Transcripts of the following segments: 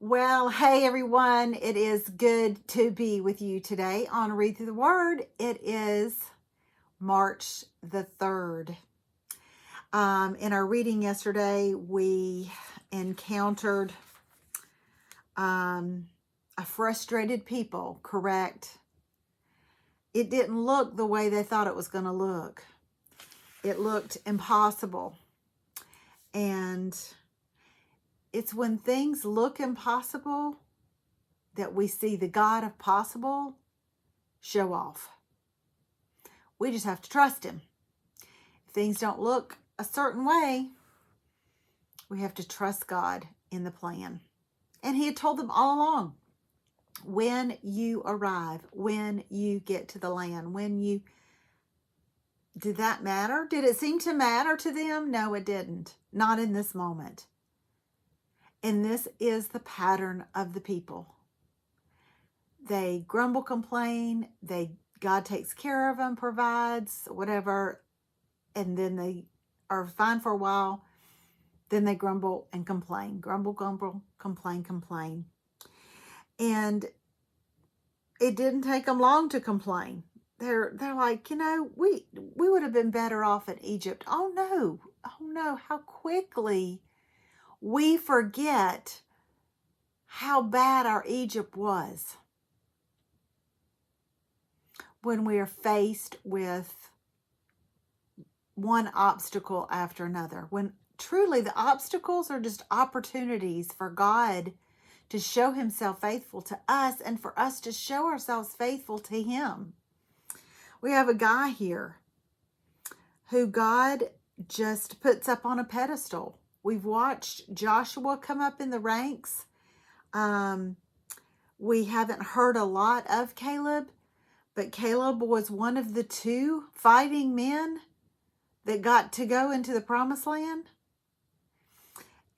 Well, hey everyone, it is good to be with you today on Read Through the Word. It is March the 3rd. In our reading yesterday, we encountered a frustrated people, correct? It didn't look the way they thought it was going to look. It looked impossible. And it's when things look impossible that we see the God of possible show off. We just have to trust him. If things don't look a certain way, we have to trust God in the plan. And he had told them all along, when you arrive, when you get to the land, did that matter? Did it seem to matter to them? No, it didn't. Not in this moment. And this is the pattern of the people. They grumble, complain, God takes care of them, provides, whatever, and then they are fine for a while. Then they grumble and complain. Grumble, grumble, complain, complain. And it didn't take them long to complain. They're like, we would have been better off in Egypt. Oh no, how quickly we forget how bad our Egypt was when we are faced with one obstacle after another. When truly the obstacles are just opportunities for God to show himself faithful to us and for us to show ourselves faithful to him. We have a guy here who God just puts up on a pedestal. We've watched Joshua come up in the ranks. We haven't heard a lot of Caleb, but Caleb was one of the 2 fighting men that got to go into the promised land.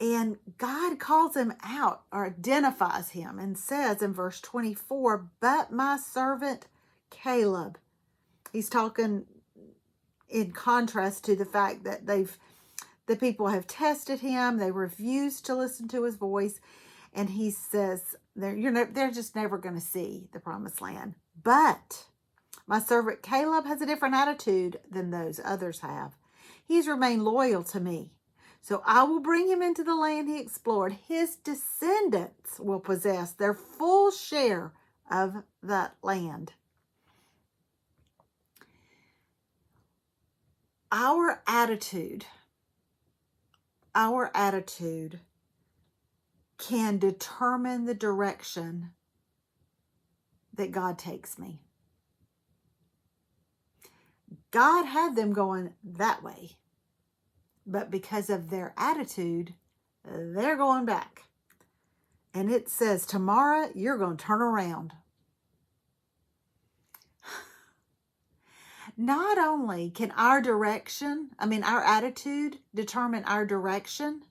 And God calls him out or identifies him and says in verse 24, but my servant Caleb. He's talking in contrast to the fact that the people have tested him. They refused to listen to his voice. And he says, they're just never going to see the promised land. But my servant Caleb has a different attitude than those others have. He's remained loyal to me. So I will bring him into the land he explored. His descendants will possess their full share of that land. Our attitude can determine the direction that God takes me. God had them going that way, but because of their attitude, they're going back. And it says, tomorrow you're going to turn around. Not only can our attitude determine our direction,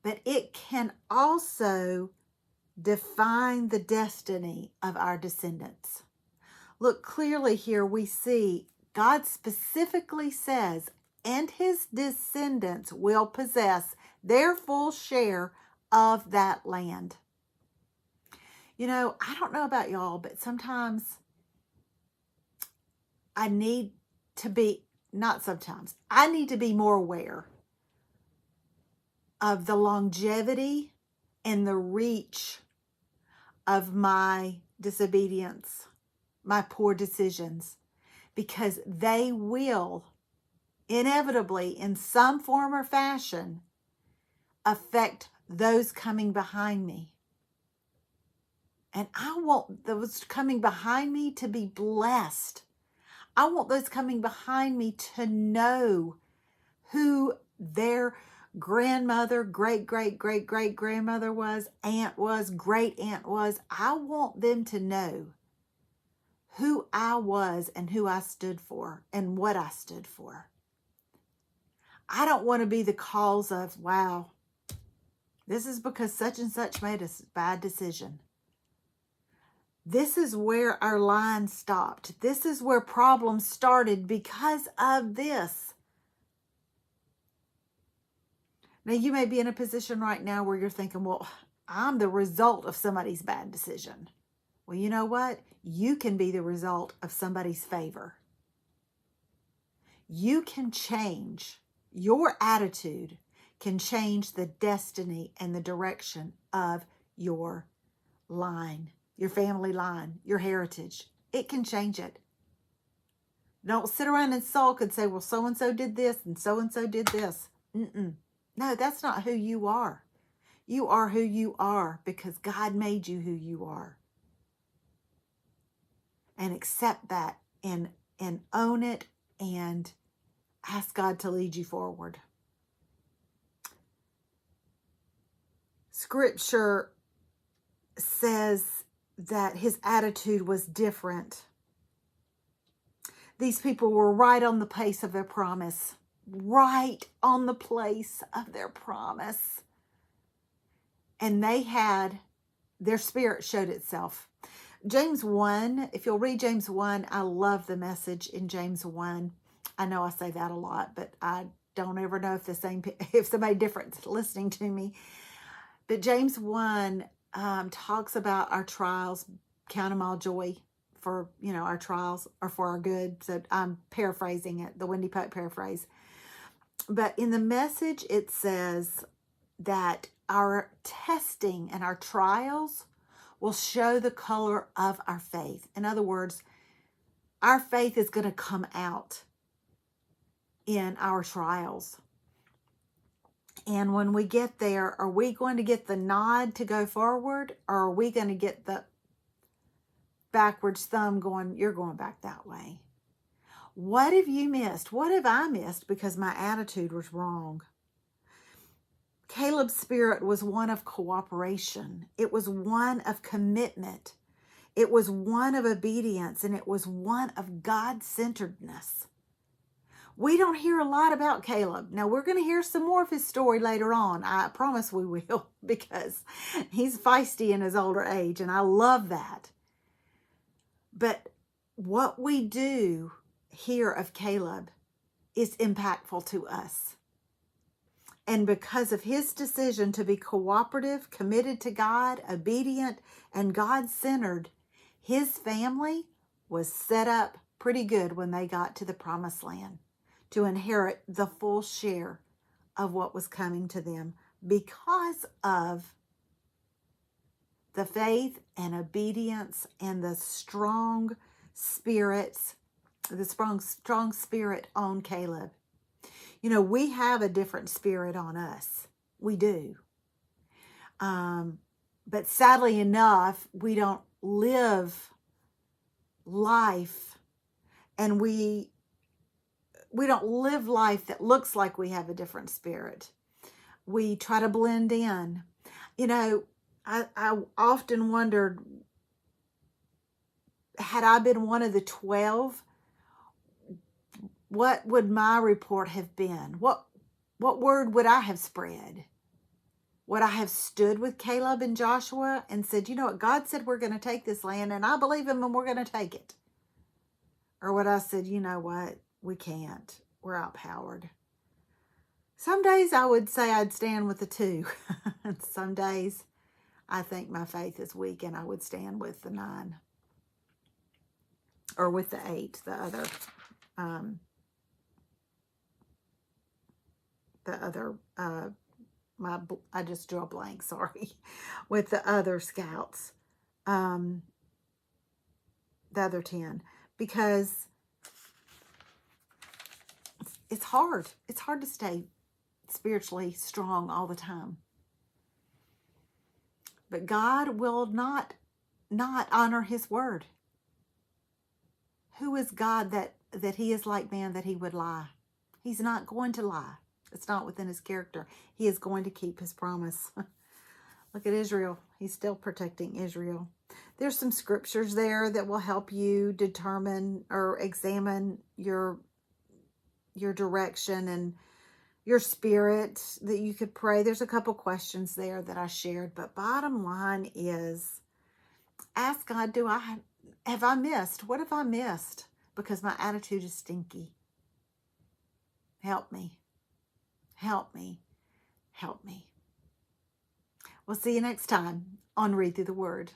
but it can also define the destiny of our descendants. Look clearly here, we see God specifically says, and his descendants will possess their full share of that land. I don't know about y'all, but sometimes I need to be more aware of the longevity and the reach of my disobedience, my poor decisions, because they will inevitably, in some form or fashion, affect those coming behind me. And I want those coming behind me to be blessed. I want those coming behind me to know who their grandmother, great-great-great-great-grandmother was, aunt was, great-aunt was. I want them to know who I was and who I stood for and what I stood for. I don't want to be the cause of, wow, this is because such and such made a bad decision. This is where our line stopped. This is where problems started because of this. Now, you may be in a position right now where you're thinking, well, I'm the result of somebody's bad decision. Well, you know what? You can be the result of somebody's favor. You can change. Your attitude can change the destiny and the direction of your line, your family line, your heritage. It can change it. Don't sit around and sulk and say, well, so-and-so did this and so-and-so did this. No, that's not who you are. You are who you are because God made you who you are. And accept that and own it and ask God to lead you forward. Scripture says that his attitude was different. These people were right on the pace of their promise. Right on the place of their promise. And they had, their spirit showed itself. James 1, if you'll read James 1, I love the message in James 1. I know I say that a lot, but I don't ever know if somebody different listening to me. But James 1 talks about our trials, count them all joy for, our trials are for our good. So I'm paraphrasing it, the Wendy Pope paraphrase. But in the message, it says that our testing and our trials will show the color of our faith. In other words, our faith is going to come out in our trials. And when we get there, are we going to get the nod to go forward, or are we going to get the backwards thumb going, you're going back that way? What have you missed? What have I missed because my attitude was wrong? Caleb's spirit was one of cooperation. It was one of commitment. It was one of obedience, and it was one of God-centeredness. We don't hear a lot about Caleb. Now, we're going to hear some more of his story later on. I promise we will, because he's feisty in his older age, and I love that. But what we do hear of Caleb is impactful to us. And because of his decision to be cooperative, committed to God, obedient, and God-centered, his family was set up pretty good when they got to the promised land to inherit the full share of what was coming to them because of the faith and obedience and the strong spirits, the strong spirit on Caleb. We have a different spirit on us. We do. But sadly enough, we don't live life, and we don't live life that looks like we have a different spirit. We try to blend in. I often wondered, had I been one of the 12, what would my report have been? What word would I have spread? Would I have stood with Caleb and Joshua and said, you know what, God said we're going to take this land, and I believe him, and we're going to take it? Or would I said, you know what, we can't. We're outpowered. Some days I would say I'd stand with the 2. Some days I think my faith is weak, and I would stand with the 9. Or with the 8, the other I just drew a blank, sorry, with the other scouts, the other 10, because it's hard. It's hard to stay spiritually strong all the time. But God will not honor his word. Who is God that he is like man that he would lie? He's not going to lie. It's not within his character. He is going to keep his promise. Look at Israel. He's still protecting Israel. There's some scriptures there that will help you determine or examine your direction and your spirit that you could pray. There's a couple questions there that I shared, but bottom line is ask God, have I missed? What have I missed? Because my attitude is stinky. Help me. Help me. Help me. We'll see you next time on Read Through the Word.